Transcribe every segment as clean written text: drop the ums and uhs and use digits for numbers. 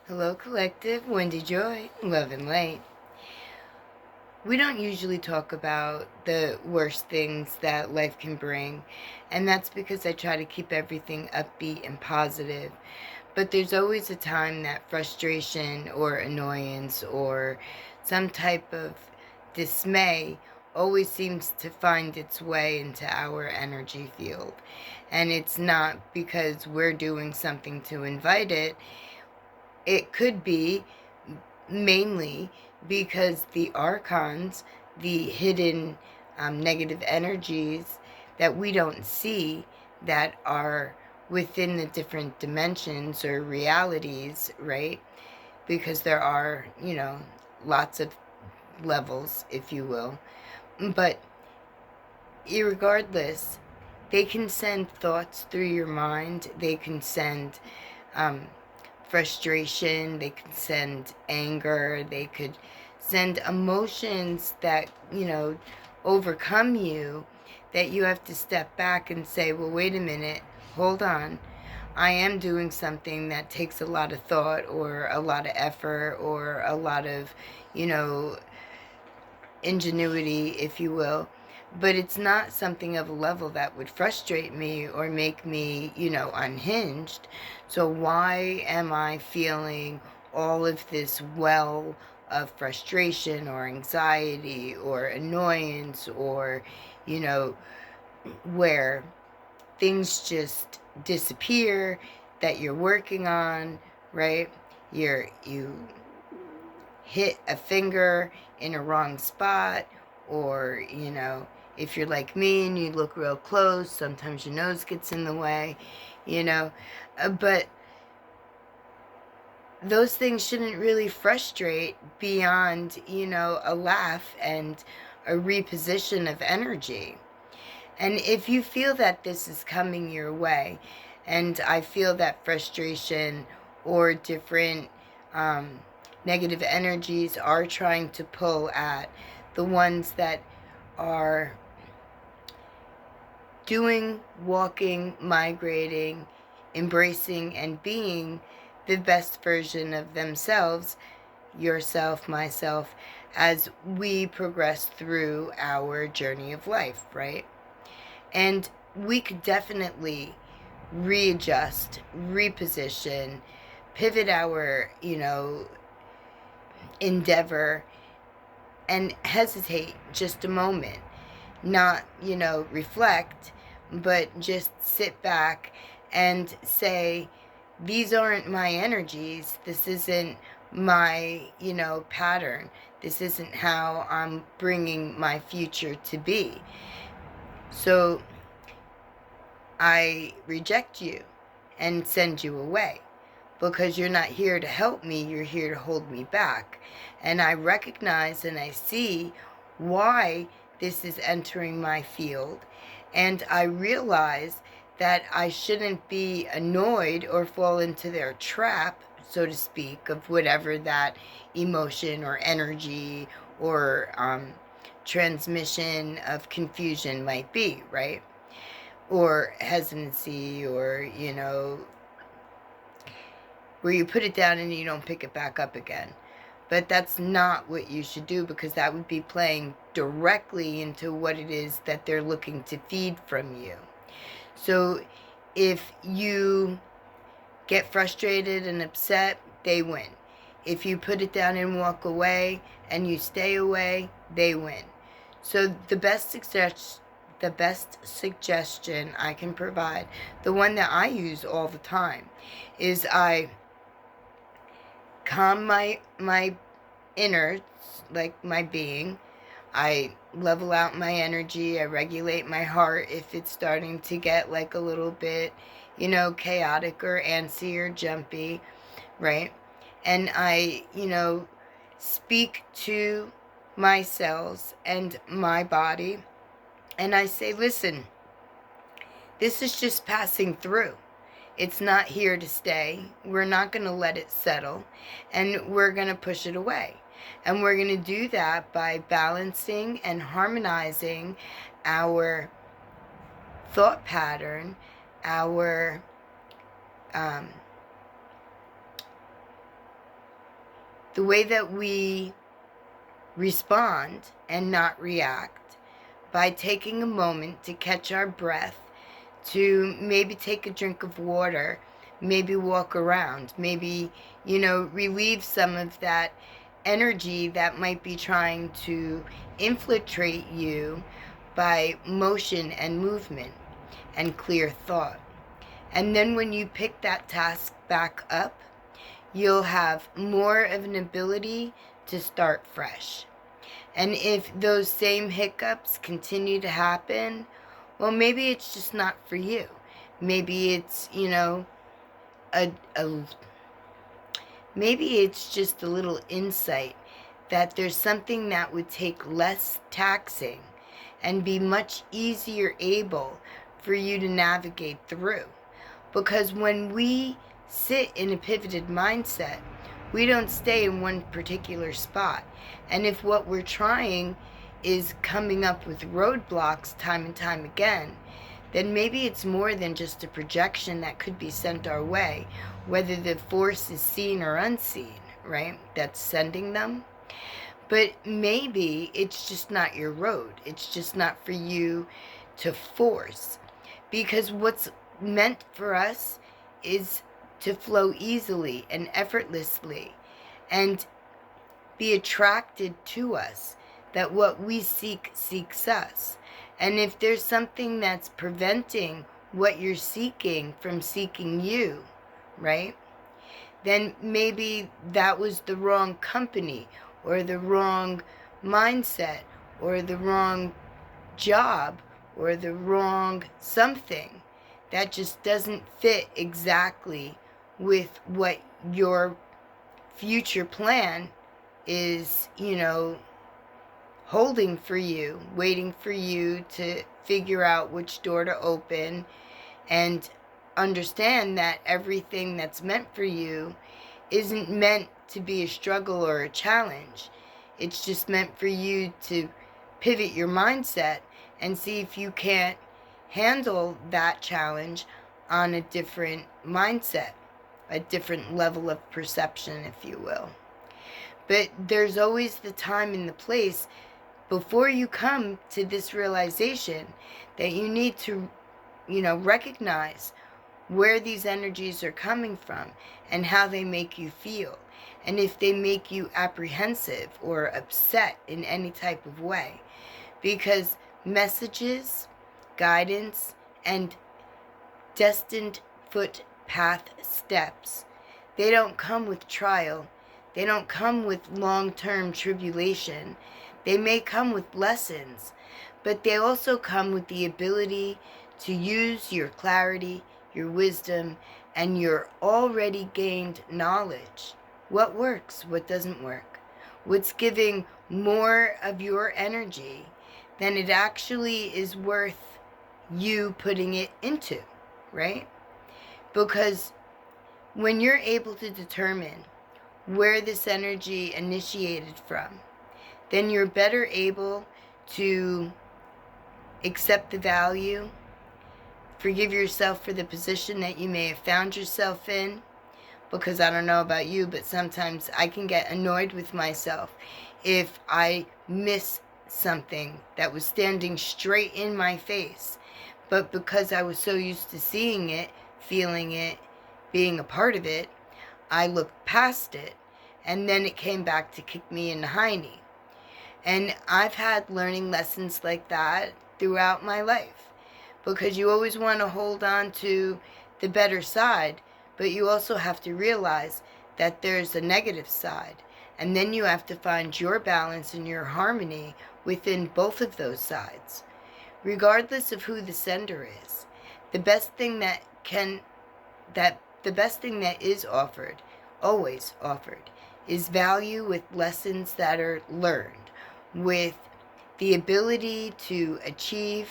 Hello, Collective. Wendy Joy, Love and Light. We don't usually talk about the worst things that life can bring, and that's because I try to keep everything upbeat and positive. But there's always a time that frustration or annoyance or some type of dismay always seems to find its way into our energy field. And it's not because we're doing something to invite it. It could be mainly because the archons, the hidden negative energies that we don't see, that are within the different dimensions or realities, right? Because there are, lots of levels, if you will. But irregardless, they can send thoughts through your mind. They can send um, frustration, they could send anger, they could send emotions that, overcome you, that you have to step back and say, well, wait a minute, hold on. I am doing something that takes a lot of thought or a lot of effort or a lot of, you know, ingenuity, if you will. But it's not something of a level that would frustrate me or make me, unhinged. So why am I feeling all of this well of frustration or anxiety or annoyance or, you know, where things just disappear that you're working on, right? You hit a finger in a wrong spot, or if you're like me and you look real close, sometimes your nose gets in the way, but those things shouldn't really frustrate beyond a laugh and a reposition of energy. And if you feel that this is coming your way, and I feel that frustration or different negative energies are trying to pull at the ones that are doing, walking, migrating, embracing, and being the best version of themselves, yourself, myself, as we progress through our journey of life, right? And we could definitely readjust, reposition, pivot our, endeavor, and hesitate just a moment. Not, reflect, but just sit back and say, these aren't my energies. This isn't my, pattern. This isn't how I'm bringing my future to be. So I reject you and send you away, because you're not here to help me, you're here to hold me back. And I recognize and I see why this is entering my field, and I realize that I shouldn't be annoyed or fall into their trap, so to speak, of whatever that emotion or energy or transmission of confusion might be, right? Or hesitancy, or where you put it down and you don't pick it back up again. But that's not what you should do, because that would be playing directly into what it is that they're looking to feed from you. So if you get frustrated and upset, they win. If you put it down and walk away and you stay away, they win. So the best suggestion I can provide, the one that I use all the time, is I calm my innards, like my being. I level out my energy. I regulate my heart if it's starting to get like a little bit, chaotic or antsy or jumpy, right? And I, speak to my cells and my body, and I say, listen, this is just passing through. It's not here to stay. We're not going to let it settle, and we're going to push it away. And we're going to do that by balancing and harmonizing our thought pattern, our the way that we respond and not react, by taking a moment to catch our breath, to maybe take a drink of water, maybe walk around, maybe, relieve some of that energy that might be trying to infiltrate you by motion and movement and clear thought. And then when you pick that task back up, you'll have more of an ability to start fresh. And if those same hiccups continue to happen, well, maybe it's just not for you. Maybe it's, maybe it's just a little insight that there's something that would take less taxing and be much easier able for you to navigate through. Because when we sit in a pivoted mindset, we don't stay in one particular spot. And if what we're trying is coming up with roadblocks time and time again, then maybe it's more than just a projection that could be sent our way, whether the force is seen or unseen, right? That's sending them. But maybe it's just not your road. It's just not for you to force. Because what's meant for us is to flow easily and effortlessly and be attracted to us, that what we seek seeks us. And if there's something that's preventing what you're seeking from seeking you, right, then maybe that was the wrong company or the wrong mindset or the wrong job or the wrong something that just doesn't fit exactly with what your future plan is, holding for you, waiting for you to figure out which door to open and understand that everything that's meant for you isn't meant to be a struggle or a challenge. It's just meant for you to pivot your mindset and see if you can't handle that challenge on a different mindset, a different level of perception, if you will. But there's always the time and the place before you come to this realization that you need to, recognize where these energies are coming from and how they make you feel. And if they make you apprehensive or upset in any type of way. Because messages, guidance, and destined footpath steps, they don't come with trial. They don't come with long-term tribulation. They may come with lessons, but they also come with the ability to use your clarity, your wisdom, and your already gained knowledge. What works, what doesn't work, what's giving more of your energy than it actually is worth you putting it into, right? Because when you're able to determine where this energy initiated from, then you're better able to accept the value, forgive yourself for the position that you may have found yourself in. Because I don't know about you, but sometimes I can get annoyed with myself if I miss something that was standing straight in my face. But because I was so used to seeing it, feeling it, being a part of it, I looked past it, and then it came back to kick me in the hiney. And I've had learning lessons like that throughout my life, because you always want to hold on to the better side, but you also have to realize that there's a negative side, and then you have to find your balance and your harmony within both of those sides. Regardless of who the sender is, the best thing that is offered, always offered, is value with lessons that are learned, with the ability to achieve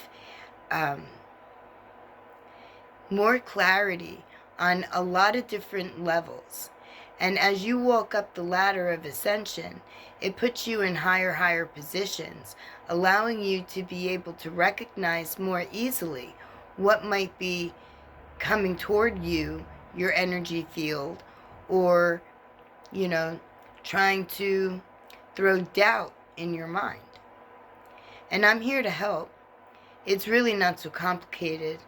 more clarity on a lot of different levels. And as you walk up the ladder of ascension, it puts you in higher positions, allowing you to be able to recognize more easily what might be coming toward you, your energy field, or, trying to throw doubt in your mind. And I'm here to help. It's really not so complicated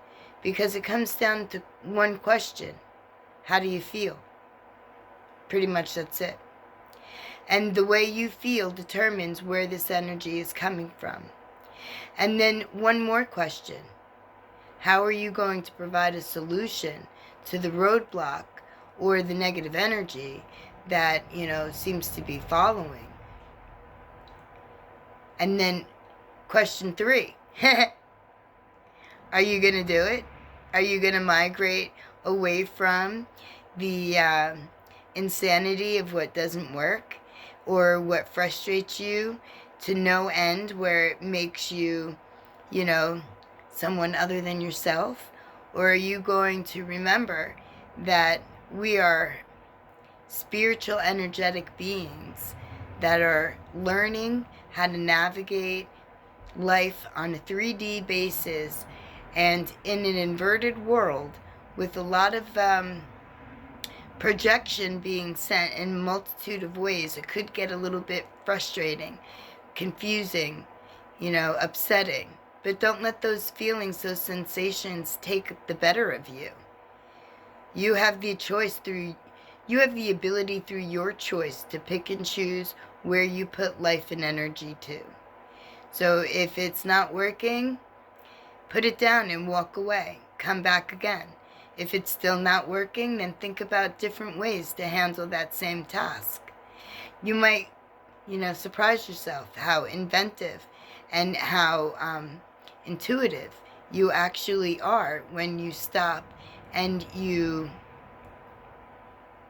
because it comes down to one question. How do you feel? Pretty much that's it. And the way you feel determines where this energy is coming from. And then one more question. How are you going to provide a solution to the roadblock or the negative energy that, seems to be following? And then question 3. Are you going to do it? Are you going to migrate away from the insanity of what doesn't work or what frustrates you to no end, where it makes you, someone other than yourself? Or are you going to remember that we are spiritual, energetic beings that are learning how to navigate life on a 3D basis and in an inverted world with a lot of projection being sent in a multitude of ways? It could get a little bit frustrating, confusing, upsetting. But don't let those feelings, those sensations take the better of you. You have the ability through your choice to pick and choose where you put life and energy to. So if it's not working, put it down and walk away. Come back again. If it's still not working, then think about different ways to handle that same task. You might, surprise yourself how inventive and how intuitive you actually are when you stop and you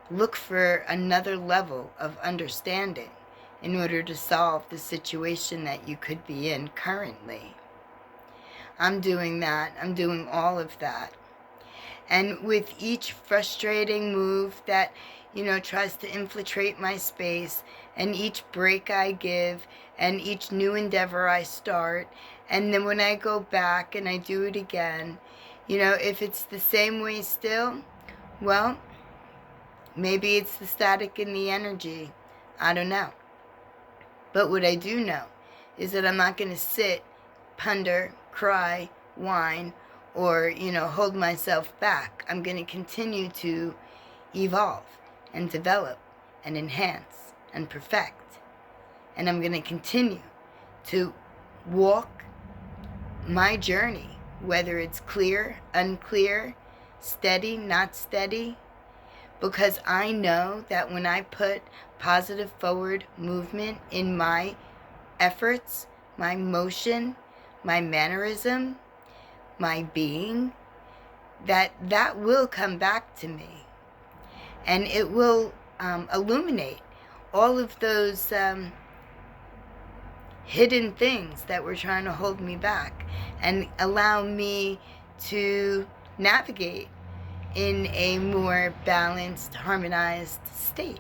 look for another level of understanding in order to solve the situation that you could be in currently. I'm doing that. I'm doing all of that. And with each frustrating move that, tries to infiltrate my space, and each break I give, and each new endeavor I start, and then when I go back and I do it again, if it's the same way still, well, maybe it's the static in the energy. I don't know. But what I do know is that I'm not going to sit, ponder, cry, whine, or, hold myself back. I'm going to continue to evolve and develop and enhance and perfect. And I'm going to continue to walk my journey, whether it's clear, unclear, steady, not steady, because I know that when I put positive forward movement in my efforts, my motion, my mannerism, my being, that will come back to me, and it will illuminate all of those hidden things that were trying to hold me back and allow me to navigate in a more balanced, harmonized state.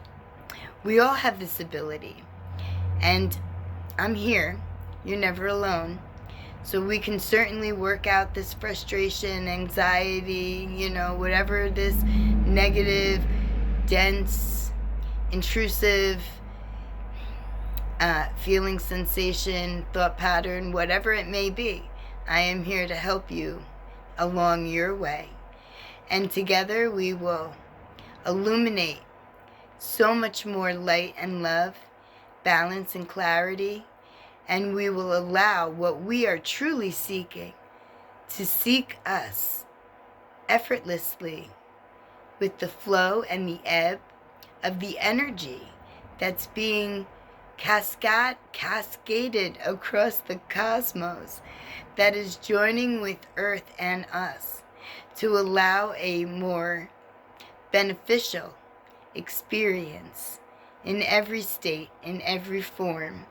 We all have this ability, and I'm here. You're never alone. So we can certainly work out this frustration, anxiety, whatever this negative, dense, intrusive feeling, sensation, thought pattern, whatever it may be. I am here to help you along your way. And together we will illuminate so much more light and love, balance and clarity, and we will allow what we are truly seeking to seek us effortlessly with the flow and the ebb of the energy that's being cascaded across the cosmos, that is joining with Earth and us to allow a more beneficial experience in every state, in every form.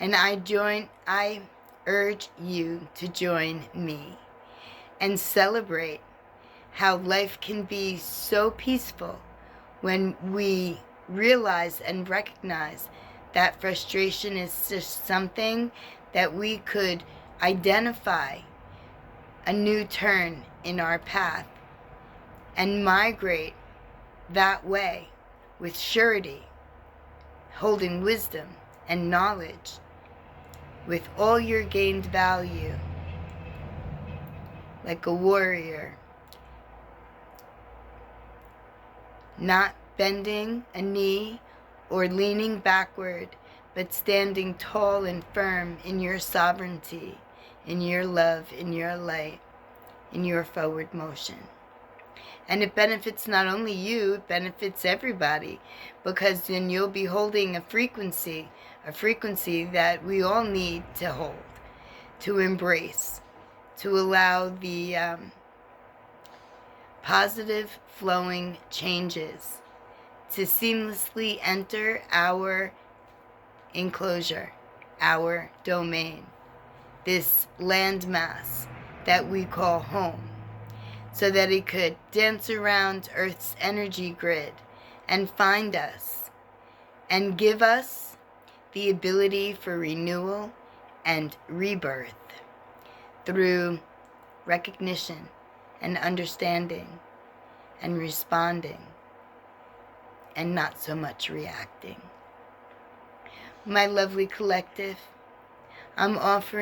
And I urge you to join me and celebrate how life can be so peaceful when we realize and recognize that frustration is just something that we could identify a new turn in our path and migrate that way with surety holding wisdom and knowledge with all your gained value, like a warrior, not bending a knee or leaning backward, but standing tall and firm in your sovereignty, in your love, in your light, in your forward motion. And it benefits not only you, it benefits everybody, because then you'll be holding a frequency that we all need to hold, to embrace, to allow the positive flowing changes to seamlessly enter our enclosure, our domain, this landmass that we call home, so that it could dance around Earth's energy grid and find us and give us the ability for renewal and rebirth through recognition and understanding and responding and not so much reacting. My lovely collective, I'm offering